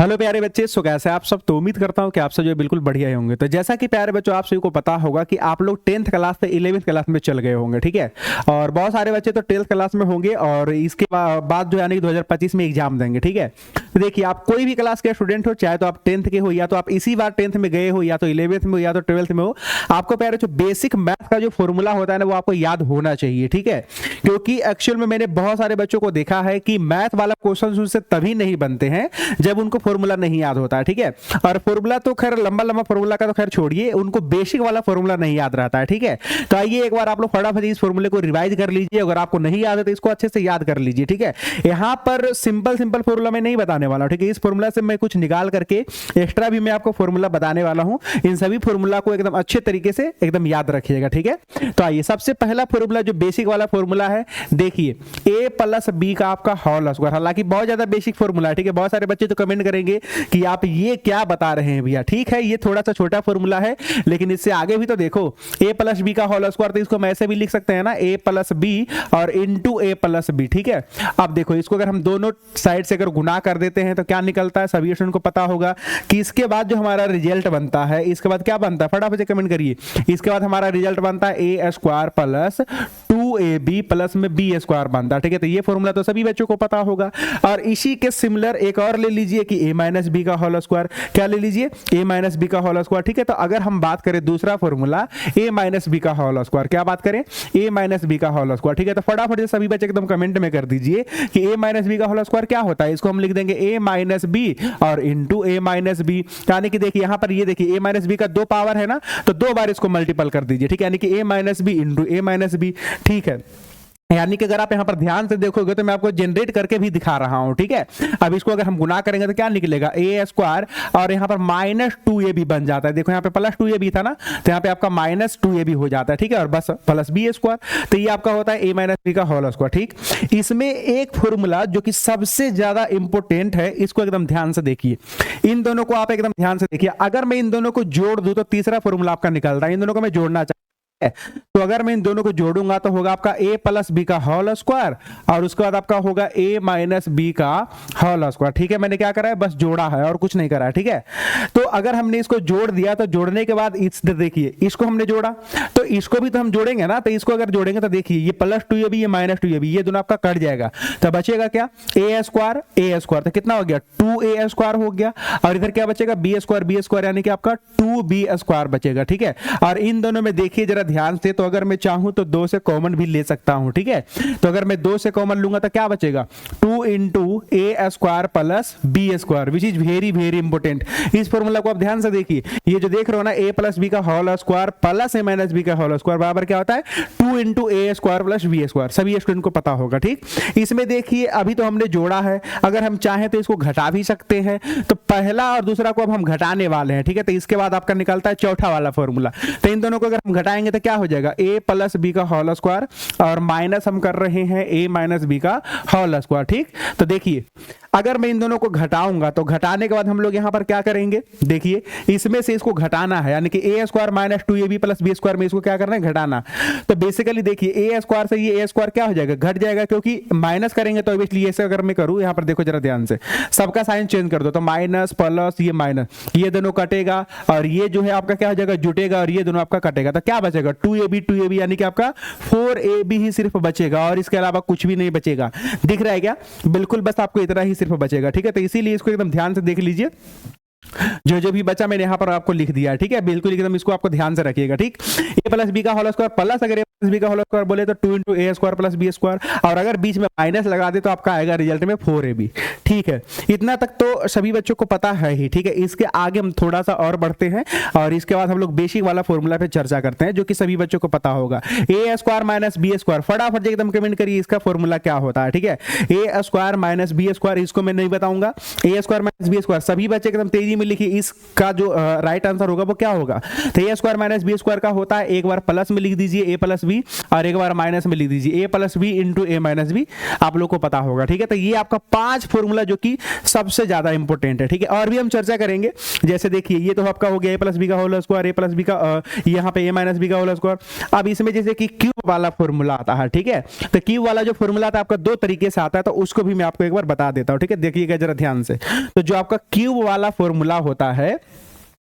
Hello प्यारे बच्चे, सो कैसे आप सब। तो उम्मीद करता हूं कि आप सब जो बिल्कुल बढ़िया ही होंगे। तो जैसा कि प्यारे बच्चों आप सभी को पता होगा कि आप लोग 10th क्लास से 11th क्लास में चल गए होंगे, ठीक है। और बहुत सारे बच्चे तो 12th क्लास में होंगे और इसके बाद जो यानी कि 2025 में एग्जाम देंगे, ठीक है। तो देखिए, आप कोई भी क्लास के स्टूडेंट हो, चाहे तो आप 10th के हो या तो आप इसी बार 10th में गए हो या तो 11th में हो या तो 12th में हो, आपको प्यारे जो बेसिक मैथ का जो फॉर्मूला होता है ना वो आपको याद होना चाहिए, ठीक है। क्योंकि एक्चुअल में मैंने बहुत सारे बच्चों को देखा है कि मैथ वाला क्वेश्चन उनसे तभी नहीं बनते हैं जब उनको फॉर्मूला नहीं याद होता है, ठीक है। और फॉर्मूला तो खैर लंबा लंबा फॉर्मूला का तो खैर छोड़िए, उनको बेसिक वाला फॉर्मूला नहीं याद रहता है, ठीक है। तो आइए एक बार आप लोग फटाफट इस फॉर्मूले को रिवाइज कर लीजिए। अगर आपको नहीं याद है तो इसको अच्छे से याद कर लीजिए, ठीक है। यहाँ पर सिंपल सिंपल फॉर्मूला मैं नहीं बताने वाला हूँ, ठीक है। इस फॉर्मूला से मैं कुछ निकाल करके एक्स्ट्रा भी मैं आपको फॉर्मूला बताने वाला हूँ। इन सभी फॉर्मूला को एकदम अच्छे तरीके से एकदम याद रखिएगा, ठीक है। तो आइए सबसे पहला फॉर्मूला जो बेसिक वाला फॉर्मूला है, देखिए a प्लस बी का आपका होल स्क्वायर। हालांकि बहुत ज्यादा बेसिक फॉर्मूला है, ठीक है। बहुत सारे बच्चे तो कमेंट करेंगे कि आप ये क्या बता रहे हैं भैया। ठीक है, ये थोड़ा सा छोटा फॉर्मूला है, लेकिन इससे आगे भी तो देखो, a प्लस बी का होल स्क्वायर, तो इसको हम ऐसे भी लिख सकते हैं ना, a प्लस बी और इंटू a प्लस बी, ठीक है। अब देखो, इसको अगर हम दोनों साइड से अगर गुना कर देते हैं तो क्या निकलता है, सभी स्टूडेंट को पता होगा कि इसके बाद जो हमारा रिजल्ट बनता है, इसके बाद क्या बनता है, फटाफट से कमेंट करिए। इसके बाद हमारा रिजल्ट बनता है a square plus 2ab plus में b स्क्वायर बनता है, ठीक है। तो ये फॉर्मूला तो सभी बच्चों को पता होगा। और इसी के सिमिलर एक और ले लीजिए कि a माइनस बी का होल स्क्वायर, क्या ले लीजिए, a माइनस बी का होल स्क्वायर, ठीक है। तो अगर हम बात करें दूसरा फॉर्मूला a माइनस बी का होल स्क्वायर, क्या बात करें, a माइनस बी का होल स्क्वायर, ठीक है। तो फटाफट से सभी बच्चे एकदम कमेंट में कर दीजिए कि a माइनस बी का होल स्क्वायर क्या होता है। इसको हम लिख देंगे a माइनस बी और इंटू a माइनस बी, यानी कि देखिए यहाँ पर ये देखिए a माइनस बी का 2 पावर है ना, तो 2 बार इसको मल्टीपल कर दीजिए, ठीक है। यानी कि a minus b into a minus b, ठीक है। यानी कि अगर आप यहाँ पर ध्यान से देखोगे तो मैं आपको जनरेट करके भी दिखा रहा हूं, ठीक है। अब इसको अगर हम गुना करेंगे तो क्या निकलेगा, a स्क्वायर और यहाँ पर माइनस 2ab बन जाता है। देखो यहाँ पे प्लस 2ab था ना, तो यहाँ पे आपका माइनस 2ab हो जाता है, ठीक है। और बस प्लस b स्क्वायर, तो ये आपका होता है a माइनस बी का होल स्क्वायर, ठीक। इसमें एक फॉर्मूला जो कि सबसे ज्यादा इंपॉर्टेंट है, इसको एकदम ध्यान से देखिए। इन दोनों को आप एकदम ध्यान से देखिए। अगर मैं इन दोनों को जोड़ दूं तो तीसरा फॉर्मूला आपका निकलता है। इन दोनों को मैं जोड़ना चाहता हूं, तो अगर मैं इन दोनों को जोड़ूंगा तो होगा आपका a प्लस बी का होल स्क्वायर और उसके बाद आपका होगा a माइनस बी का होल स्क्वायर, ठीक है। मैंने क्या करा है, बस जोड़ा है और कुछ नहीं करा है, ठीक है। तो अगर हमने इसको जोड़ दिया तो जोड़ने के बाद इस देखिए, इसको हमने जोड़ा तो इसको भी तो हम जोड़ेंगे ना। तो इसको अगर जोड़ेंगे तो देखिए ये प्लस 2ab ये माइनस 2ab, ये दोनों आपका कट जाएगा, तो बचेगा क्या, a स्क्वायर, तो कितना हो गया, 2a स्क्वायर हो गया। और इधर क्या बचेगा, b स्क्वायर, यानी कि आपका 2b स्क्वायर बचेगा, ठीक है। और इन दोनों में देखिए जरा ध्यान से, तो अगर मैं चाहूं तो 2 से कॉमन भी ले सकता हूं, ठीक है। तो अगर मैं 2 से कॉमन लूंगा तो क्या बचेगा, 2 into a square plus b square, which is very very important. इस फॉर्मूला को आप ध्यान से देखिए, ये जो देख रहे हो ना, a प्लस बी का whole square plus a minus b का होल स्क्वायर बराबर क्या होता है, 2 into a square plus b square, सभी स्टूडेंट को पता होगा, ठीक। इसमें देखिए अभी तो हमने जोड़ा है, अगर हम चाहें तो इसको घटा भी सकते हैं। तो पहला और दूसरा को अब हम घटाने वाले हैं, ठीक है। तो इसके बाद आपका निकलता है चौथा वाला फॉर्मूला। तो इन दोनों को अगर हम घटाएंगे तो क्या हो जाएगा, a प्लस बी का होल स्क्वायर और माइनस हम कर रहे हैं a माइनस बी का होल स्क्वायर, ठीक। तो देखिए अगर मैं इन दोनों को घटाऊंगा तो घटाने के बाद हम लोग यहां पर क्या करेंगे, देखिए इसमें से इसको घटाना है, यानी कि a square minus 2ab plus b square में इसको क्या करना है, घटाना। तो बेसिकली देखिए a स्क्वायर से ये a स्क्वायर क्या हो जाएगा, घट जाएगा, क्योंकि माइनस करेंगे तो इसलिए ऐसे अगर मैं करूं, यहां पर देखो जरा ध्यान से, सबका साइन चेंज कर दो, तो माइनस प्लस ये माइनस, ये दोनों कटेगा और ये जो है आपका क्या हो जाएगा, जुटेगा और ये दोनों आपका कटेगा। तो क्या बचेगा, 2ab यानी कि आपका 4ab ही सिर्फ बचेगा और इसके अलावा कुछ भी नहीं बचेगा। दिख रहा है क्या, बिल्कुल बस आपको इतना ही सिर्फ बचेगा, ठीक है। तो इसीलिए इसको एकदम ध्यान से देख लीजिए, जो भी बचा मैंने यहां पर आपको लिख दिया है, ठीक है। बिल्कुल एकदम इसको आपको ध्यान से रखिएगा, ठीक। a प्लस बी का होल स्क्वायर प्लस, अगर a प्लस बी का होल स्क्वायर बोले तो 2 into a square plus b square, और अगर बीच में माइनस लगा दे तो आपका आएगा रिजल्ट में 4ab, ठीक है। इतना तक तो सभी बच्चों को पता है ही, ठीक है। इसके आगे हम थोड़ा सा और बढ़ते हैं और इसके बाद हम लोग बेसिक वाला फॉर्मूला पे चर्चा करते हैं, जो कि सभी बच्चों को पता होगा। a square minus b square, फटाफट एकदम कमेंट करिए इसका फॉर्मूला क्या होता है, ठीक है। a square minus b square, इसको मैं नहीं बताऊंगा। a square minus b square, सभी बच्चे एकदम तेजी में लिखिए, इस का जो राइट आंसर होगा वो क्या होगा। तो a square minus b square का होता है, एक बार प्लस में लिख दीजिए a प्लस बी और एक बार माइनस में लिख दीजिए, ए प्लस बी इंटू ए माइनस बी, आप लोग को पता होगा। ठीक है, तो ये आपका 5 फॉर्मूला जो कि सबसे ज्यादा इंपॉर्टेंट है। ठीक है, और भी हम चर्चा करेंगे। जैसे देखिए ये तो आपका हो गया ए प्लस बी का होल स्क्वायर, ए प्लस बी का यहाँ पे ए माइनस बी का होल स्क्वायर। अब इसमें जैसे कि क्यूब वाला फॉर्मूला आता है। ठीक है, तो क्यूब वाला जो फॉर्मूला आता है आपका 2 तरीके से आता है, तो उसको भी मैं आपको एक बार बता देता हूं। ठीक है, देखिएगा जरा ध्यान से। तो जो आपका क्यूब वाला फॉर्मूला होता है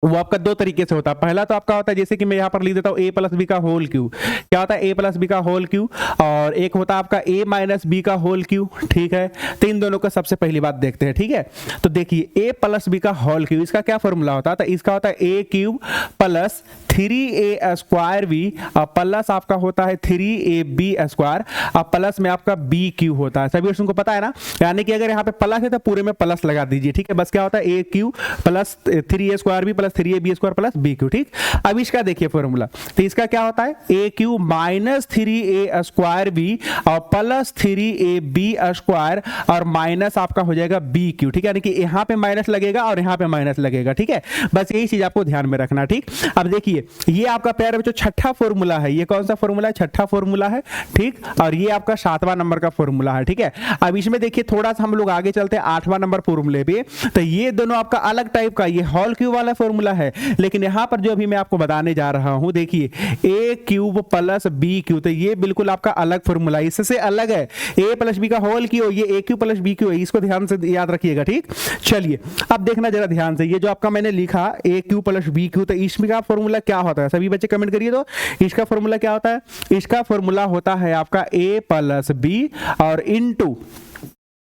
वो आपका 2 तरीके से होता है। पहला तो आपका होता है जैसे कि मैं यहाँ पर लिख देता हूँ ए प्लस बी का होल क्यू, क्या होता है ए प्लस बी का होल क्यू, और एक होता है आपका ए माइनस बी का होल क्यू। ठीक है, तो इन दोनों का सबसे पहली बात देखते हैं। ठीक है, तो देखिए ए प्लस बी का होल क्यू, इसका क्या फॉर्मूला होता है? तो इसका होता है A cube plus 3a square B plus आपका होता है 3ab स्क्वायर और प्लस में आपका बी क्यू होता है। सभी को पता है ना, यानी कि अगर यहाँ पे प्लस है तो पूरे में प्लस लगा दीजिए। ठीक है, बस क्या होता है A cube plus 3a square B plus 3ab square plus B cube. ठीक, अब इसका देखिए फॉर्मूला, तो इसका क्या होता है A cube minus 3a square B और प्लस 3ab स्क्वायर और माइनस आपका हो जाएगा बी क्यू। ठीक है, यानी कि यहाँ पे माइनस लगेगा और यहाँ पे माइनस लगेगा। ठीक है, बस यही चीज आपको ध्यान में रखना। ठीक, अब देखिए ये आपका प्यारे बच्चों छठा फॉर्मूला है। ये कौन सा फॉर्मूला है? छठा फॉर्मूला है। ठीक, और ये आपका 7वां नंबर का फॉर्मूला है। ठीक है, अब इसमें देखिए थोड़ा सा हम लोग आगे चलते हैं 8वां नंबर फॉर्मूले पे। तो ये दोनों आपका अलग टाइप का, ये होल क्यूब वाला फॉर्मूला है, लेकिन यहां पर जो अभी मैं आपको बताने जा रहा हूं, देखिए ए क्यूब प्लस बी क्यू, तो ये बिल्कुल आपका अलग फॉर्मूला, इससे अलग है। ए प्लस बी का होल क्यू, ये ए क्यू प्लस बी क्यू है, इसको ध्यान से याद रखिएगा। ठीक, चलिए अब देखना जरा ध्यान से, ये जो आपका मैंने लिखा ए क्यू प्लस बी क्यू, तो इसमें का फॉर्मूला क्या होता है? सभी बच्चे कमेंट करिए तो इसका फॉर्मूला क्या होता है? इसका फॉर्मूला होता है आपका ए प्लस बी और इनटू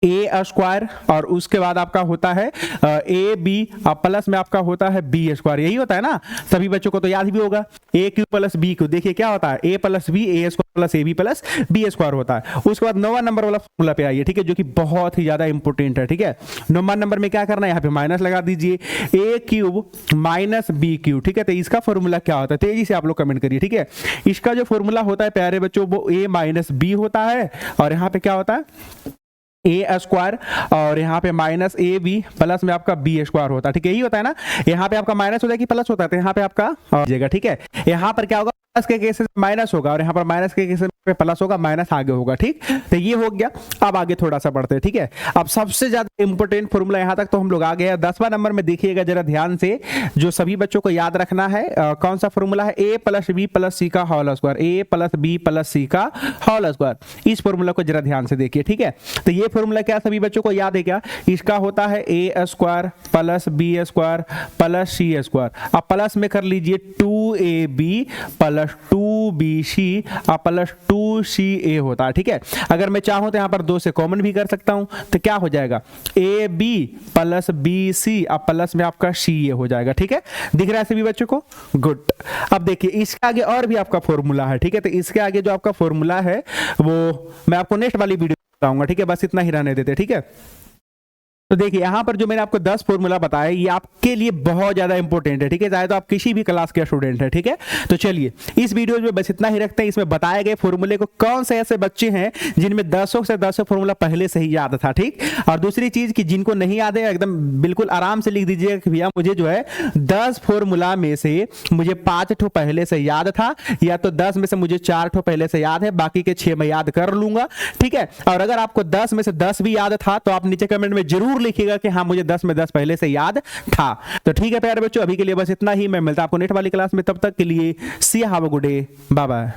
ए स्क्वायर और उसके बाद आपका होता है ए बी प्लस में आपका होता है बी स्क्वायर। यही होता है ना, सभी बच्चों को तो याद भी होगा। A cube plus B cube, देखिए क्या होता है A plus B A square plus A B plus B square होता है। उसके बाद 9वां नंबर वाला फॉर्मूला पे आइए। ठीक है, जो कि बहुत ही ज्यादा इंपॉर्टेंट है। ठीक है, 9वां नंबर में क्या करना है, यहाँ पे माइनस लगा दीजिए, ए क्यूब माइनस बी क्यू। ठीक है, तो इसका फॉर्मूला क्या होता है? तेजी से आप लोग कमेंट करिए। ठीक है, इसका जो फॉर्मूला होता है प्यारे बच्चों वो ए माइनस बी होता है और यहाँ पे क्या होता है ए स्क्वायर और यहाँ पे माइनस ए बी प्लस में आपका बी स्क्वायर होता है। ठीक है, यही होता है ना, यहाँ पे आपका माइनस होता है कि प्लस होता है, तो यहाँ पे आपका जाएगा। ठीक है, यहाँ पर क्या होगा, प्लस के केस में माइनस होगा और यहाँ पर माइनस के केस में प्लस होगा, माइनस आगे होगा। ठीक, तो ये हो गया। अब आगे थोड़ा सा बढ़ते हैं। ठीक है, अब सबसे ज्यादा इंपॉर्टेंट फॉर्मूला यहाँ तक तो हम लोग आ गए। 10वां नंबर में देखिएगा जरा ध्यान से, जो सभी बच्चों को याद रखना है, कौन सा फॉर्मूला है? ए प्लस बी प्लस सी का होल स्क्वायर, ए प्लस बी प्लस सी का होल स्क्वायर। इस फॉर्मूला को जरा ध्यान से देखिए। ठीक है, तो ये फॉर्मूला क्या सभी बच्चों को याद है क्या? इसका होता है A square plus B square plus C square. अब प्लस में कर लीजिए 2ab plus 2bc plus 2ca होता है। ठीक है, अगर मैं चाहूं तो यहां पर 2 से कॉमन भी कर सकता हूं, तो क्या हो जाएगा ab प्लस bc प्लस में आपका ca हो जाएगा। ठीक है, दिख रहा है सभी बच्चों को? गुड। अब देखिए इसके आगे और भी आपका फॉर्मूला है। ठीक है, तो इसके आगे जो आपका फॉर्मूला है वो मैं आपको नेक्स्ट वाली वीडियो बताऊंगा। ठीक है, बस इतना ही रहने देते। ठीक है, तो देखिए यहां पर जो मैंने आपको 10 फॉर्मूला बताया ये आपके लिए बहुत ज्यादा इंपॉर्टेंट है। ठीक है, चाहे तो आप किसी भी क्लास के स्टूडेंट है। ठीक है, तो चलिए इस वीडियो में बस इतना ही रखते हैं। इसमें बताए गए फॉर्मूले को कौन से ऐसे बच्चे हैं जिनमें 10 से 10 फॉर्मूला पहले से ही याद था। ठीक, और दूसरी चीज कि जिनको नहीं याद है एकदम बिल्कुल आराम से लिख दीजिएगा कि भैया मुझे जो है 10 फॉर्मूला में से मुझे 5 ठो पहले से याद था, या तो 10 में से मुझे 4 ठो पहले से याद है, बाकी के 6 मैं याद कर लूंगा। ठीक है, और अगर आपको 10 में से 10 भी याद था तो आप नीचे कमेंट में जरूर लिखिएगा कि हाँ मुझे 10 में 10 पहले से याद था। तो ठीक है प्यारे बच्चों, अभी के लिए बस इतना ही। मैं मिलता हूं आपको नेक्स्ट वाली क्लास में, तब तक के लिए see have a good day, bye bye.